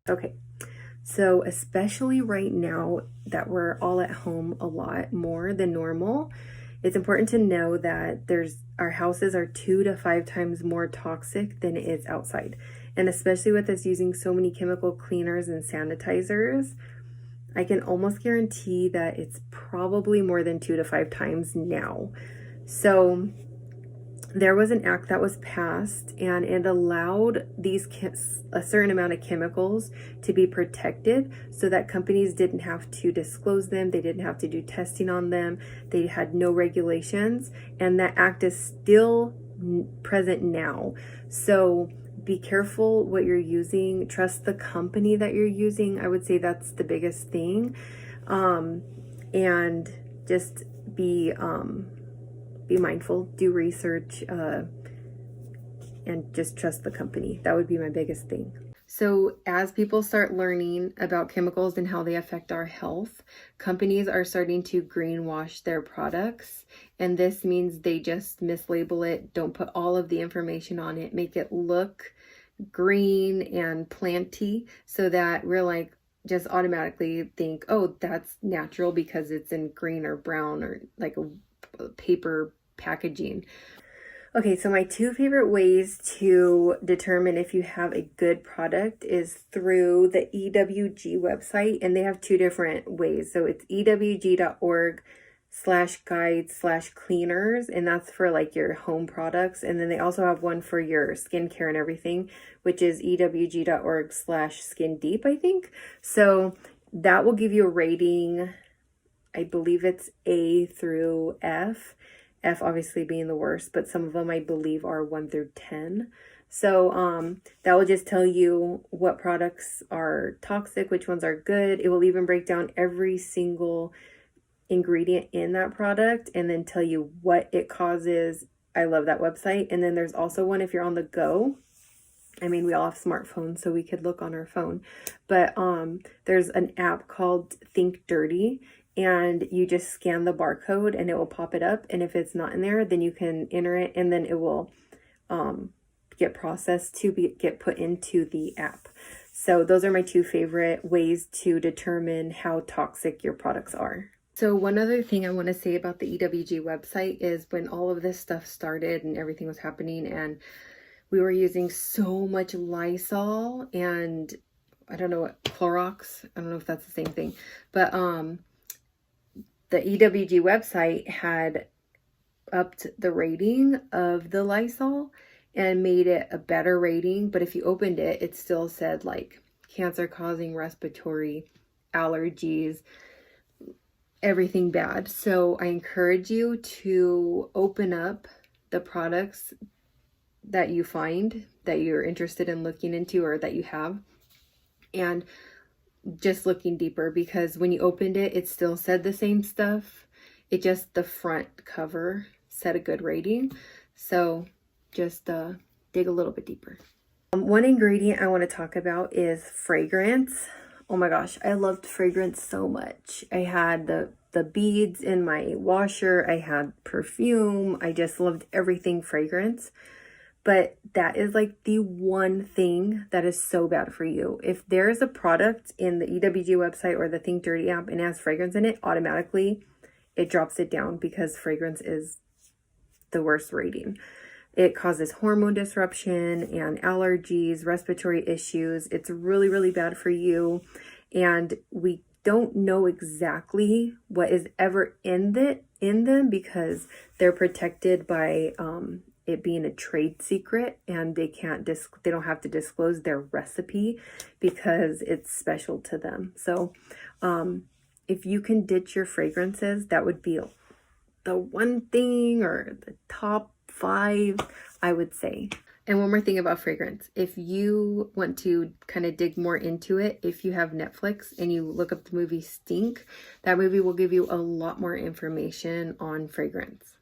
Okay, so especially right now that we're all at home a lot more than normal, it's important to know that our houses are 2 to 5 times more toxic than it is outside. And especially with us using so many chemical cleaners and sanitizers, I can almost guarantee that it's probably more than 2 to 5 times now. So there was an act that was passed and it allowed a certain amount of chemicals to be protected so that companies didn't have to disclose them, they didn't have to do testing on them, they had no regulations, and that act is still present now. So be careful what you're using, trust the company that you're using. I would say that's the biggest thing. And just be mindful, do research, and just trust the company. That would be my biggest thing. So as people start learning about chemicals and how they affect our health, companies are starting to greenwash their products. And this means they just mislabel it, don't put all of the information on it, make it look green and planty so that we're like, just automatically think, oh, that's natural because it's in green or brown or like a paper packaging. Okay, so my 2 favorite ways to determine if you have a good product is through the EWG website, and they have 2 different ways. So it's ewg.org/guides/cleaners, and that's for like your home products. And then they also have one for your skincare and everything, which is ewg.org/skindeep, I think. So that will give you a rating. I believe it's A through F. F obviously being the worst, but some of them I believe are 1 through 10. So that will just tell you what products are toxic, which ones are good. It will even break down every single ingredient in that product and then tell you what it causes. I love that website. And then there's also one if you're on the go. I mean, we all have smartphones, so we could look on our phone. But there's an app called Think Dirty, and you just scan the barcode and it will pop it up. And if it's not in there, then you can enter it and then it will get processed to get put into the app. So those are my 2 favorite ways to determine how toxic your products are. So one other thing I want to say about the EWG website is when all of this stuff started and everything was happening and we were using so much Lysol and I don't know what, Clorox, I don't know if that's the same thing, but the EWG website had upped the rating of the Lysol and made it a better rating. But if you opened it, it still said like cancer causing, respiratory, allergies, everything bad. So I encourage you to open up the products that you find that you're interested in looking into or that you have, and just looking deeper, because when you opened it, it still said the same stuff. It just, the front cover said a good rating. So just dig a little bit deeper. One ingredient I want to talk about is fragrance. Oh my gosh, I loved fragrance so much. I had the beads in my washer. I had perfume. I just loved everything fragrance. But that is like the one thing that is so bad for you. If there is a product in the EWG website or the Think Dirty app and it has fragrance in it, automatically it drops it down because fragrance is the worst rating. It causes hormone disruption and allergies, respiratory issues. It's really, really bad for you. And we don't know exactly what is ever in them because they're protected by it being a trade secret, and they don't have to disclose their recipe because it's special to them. So if you can ditch your fragrances, that would be the one thing, or the top 5, I would say. And one more thing about fragrance. If you want to kind of dig more into it, if you have Netflix and you look up the movie Stink, that movie will give you a lot more information on fragrance.